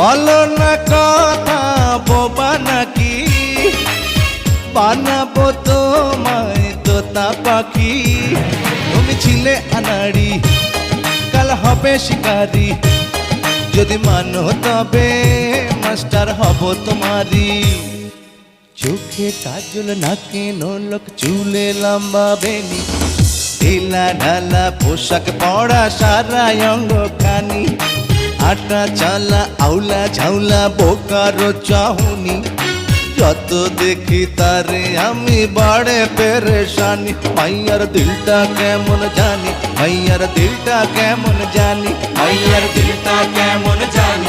বলো না কথা বোবা নাকি, বানাবো তোমায় তোতা পাখি। তুমি ছিলে আনাড়ি, কাল হবে শিকারি, যদি মানো তবে মাস্টার হব তোমারি। চোখে কাজল, নাকে নোলক, চুলে লম্বা বেনি, ঢিলা ঢালা পোশাক পরা সারা অঙ্গ খানি, আটা চালা আউলা ঝাউলা বোকারো চাহুনি, যত দেখি তারে আমি বাড়ে পেরেশানি। মাইয়ার দিলটা কেমন জানি, মাইয়ার দিলটা কেমন জানি, মাইয়ার দিলটা কেমন জানি।